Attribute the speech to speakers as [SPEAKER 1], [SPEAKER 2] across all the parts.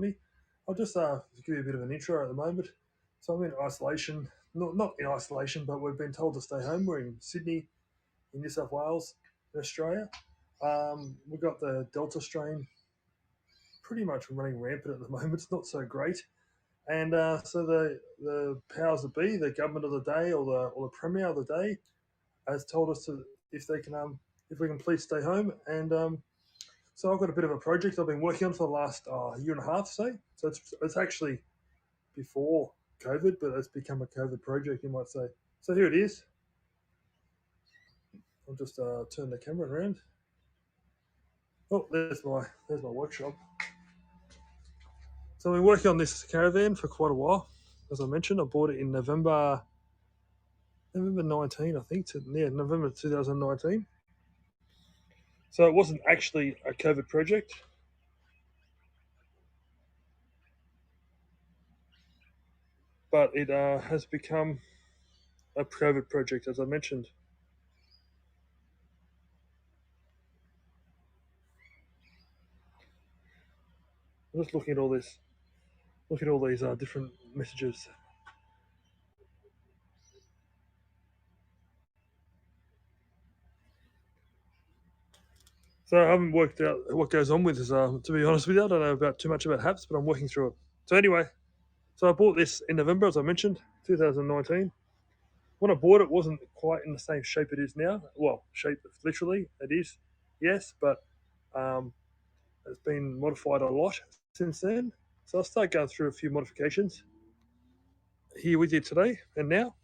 [SPEAKER 1] behind me. I'll just give you a bit of an intro at the moment. So I'm in isolation, not in isolation, but we've been told to stay home. We're in Sydney, in New South Wales, in Australia. We've got the Delta strain pretty much running rampant at the moment. It's not so great. And so the powers that be, the government of the day or the premier of the day, has told us to if we can please stay home. And so I've got a bit of a project I've been working on for the last year and a half, say. So it's actually before COVID, but it's become a COVID project, you might say. So here it is. I'll just turn the camera around. Oh, there's my workshop. So I've been working on this caravan for quite a while. As I mentioned, I bought it in November 19, I think. November 2019. So it wasn't actually a COVID project. But it has become a COVID project, as I mentioned. I'm just looking at all this. Look at all these different messages. So I haven't worked out what goes on with this. To be honest with you, I don't know about too much about HAPS, but I'm working through it. So anyway, so I bought this in November, as I mentioned, 2019. When I bought it, wasn't quite in the same shape it is now. Well, shape literally it is, yes, but um, it's been modified a lot since then. So I'll start going through a few modifications here with you today and now.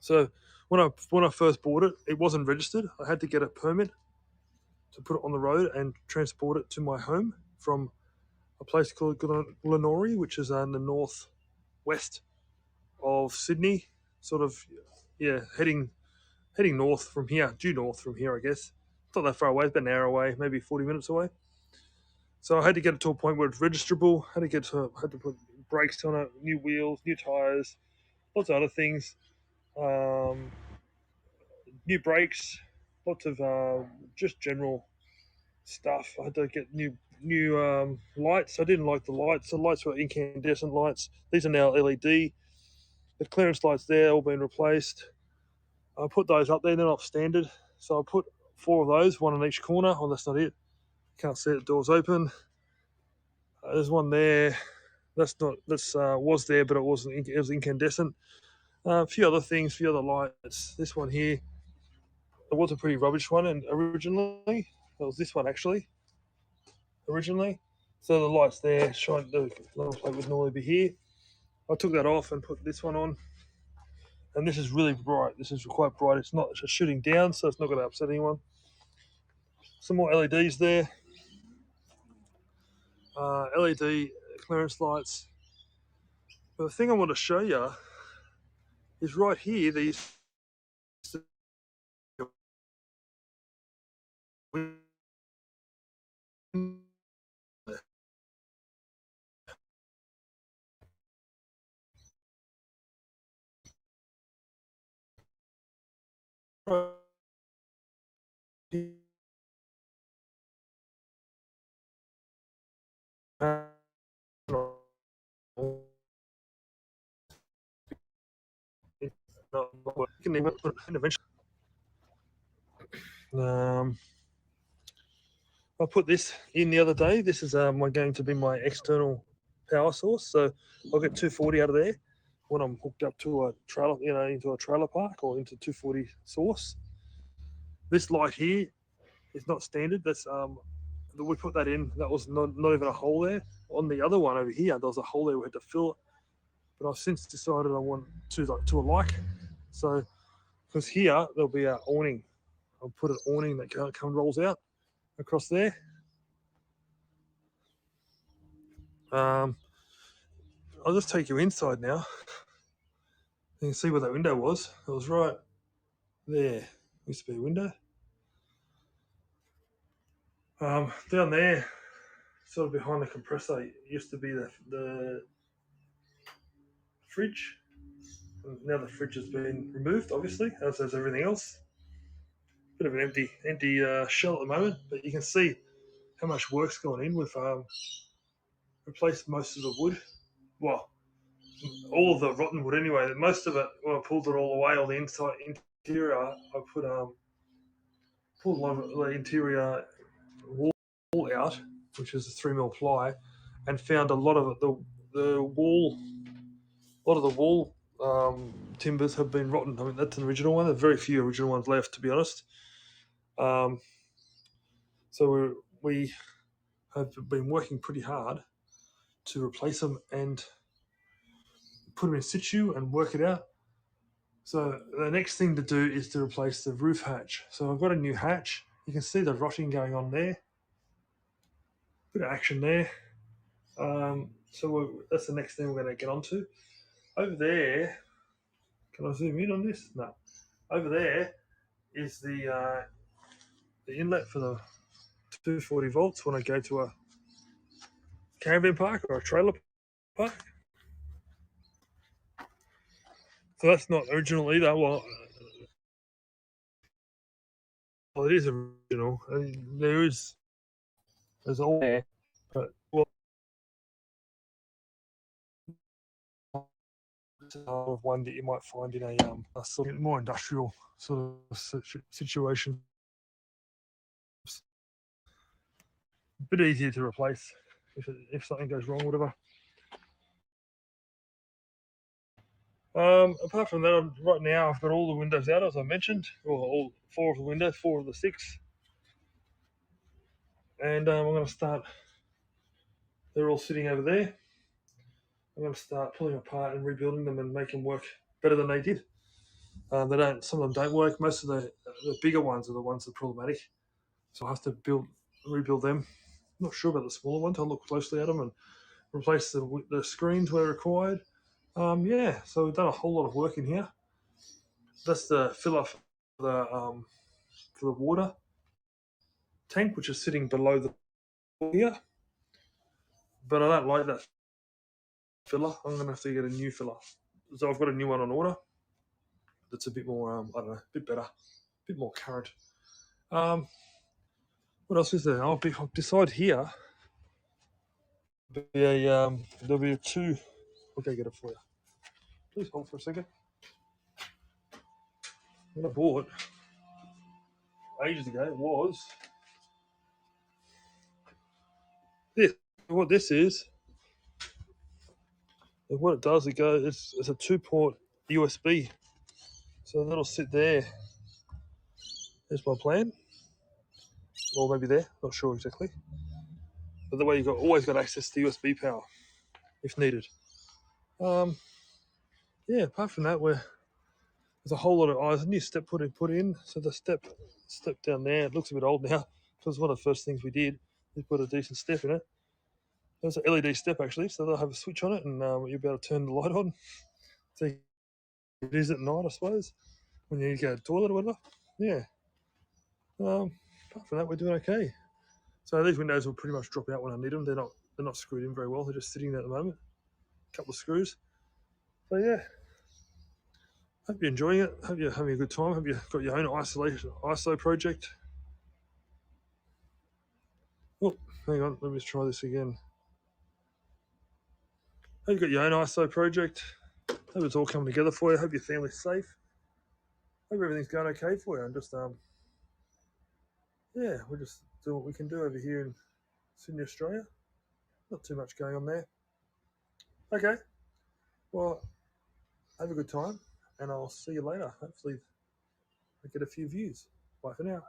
[SPEAKER 1] So when I first bought it, it wasn't registered. I had to get a permit to put it on the road and transport it to my home from a place called Glenorrhea, which is in the northwest of Sydney, sort of, yeah, heading north from here, due north from here, I guess. It's not that far away, it's about an hour away, maybe 40 minutes away. So I had to get it to a point where it's registrable. I had to put brakes on it, new wheels, new tires, lots of other things. Um, New brakes, lots of just general stuff. I had to get new lights. I didn't like the lights. The lights were incandescent lights. These are now LED. The clearance lights there all been replaced. I put those up there. They're not standard, so I put 4 of those, one in each corner. Oh, that's not it. Can't see it. The door's open. There's one there. That's was there, but it wasn't. It was incandescent. A few other things, a few other lights. This one here. It was a pretty rubbish one, and originally it was this one actually. Originally, so the lights there shine. The license plate would normally be here. I took that off and put this one on, and this is really bright. This is quite bright. It's not just shooting down, so it's not going to upset anyone. Some more LEDs there. LED clearance lights. But the thing I want to show you is right here. These can even put eventually. I put this in the other day. This is going to be my external power source. So I'll get 240 out of there when I'm hooked up to a trailer, into a trailer park or into 240 source. This light here is not standard. That's we put that in. That was not even a hole there. On the other one over here, there was a hole there. We had to fill it. But I've since decided I want to alike. So because here there'll be an awning. I'll put an awning that rolls out across there. I'll just take you inside now. You can see where that window was. It was right there. Used to be a window. Down there, sort of behind the compressor, used to be the fridge. And now the fridge has been removed, obviously, as has everything else. Bit of an empty shell at the moment, but you can see how much work's gone in with replaced most of the wood. Well, all of the rotten wood anyway. Most of it, when I pulled it all away, all the inside interior, I pulled a lot of the interior wall out, which is a 3mm ply, and found a lot of it. The wall, a lot of the wall timbers have been rotten. I mean, that's an original one. There's very few original ones left, to be honest. So we have been working pretty hard to replace them and put them in situ and work it out. So the next thing to do is to replace the roof hatch. So I've got a new hatch. You can see the rotting going on there. Bit of action there. That's the next thing we're going to get onto. Over there, can I zoom in on this? No. Over there is the inlet for the 240 volts when I go to a caravan park or a trailer park. So that's not original either. Well, it is original. I mean, there's all there, but well, of one that you might find in a sort of more industrial sort of situation. A bit easier to replace if something goes wrong, whatever. Apart from that, right now I've got all the windows out, as I mentioned, or all 4 of the windows, 4 of the 6, and I'm going to start. They're all sitting over there. I'm going to start pulling apart and rebuilding them and make them work better than they did. They don't. Some of them don't work. Most of the bigger ones are the ones that are problematic. So I have to rebuild them. I'm not sure about the smaller ones. I'll look closely at them and replace the screens where required. Yeah, so we've done a whole lot of work in here. That's the filler for the water tank, which is sitting below the here. But I don't like that filler. I'm going to have to get a new filler. So I've got a new one on order. That's a bit more, I don't know, a bit better, a bit more current. What else is there? I'll decide here. There'll be a 2. Okay, get it for you. Please hold for a second. What I bought ages ago was this. What this is, what it does, it's a 2-port USB. So that'll sit there. There's my plan. Or maybe there, not sure exactly. But the way you've always got access to USB power if needed. Yeah, apart from that, there's a whole lot of there's a new step put in. So the step down there, it looks a bit old now. Because one of the first things we did is put a decent step in it. There's an LED step actually, so they'll have a switch on it, and you'll be able to turn the light on. So it is at night, I suppose, when you need to go to the toilet or whatever. Yeah. Apart from that, we're doing okay. So these windows will pretty much drop out when I need them. They're not screwed in very well. They're just sitting there at the moment. A couple of screws. So yeah. Hope you're enjoying it. Hope you're having a good time. Hope you've got your own ISO project. Oh, hang on. Let me try this again. Hope you've got your own ISO project. Hope it's all coming together for you. Hope your family's safe. Hope everything's going okay for you. And just yeah, we're just doing what we can do over here in Sydney, Australia. Not too much going on there. Okay. Well, have a good time, and I'll see you later. Hopefully, I get a few views. Bye for now.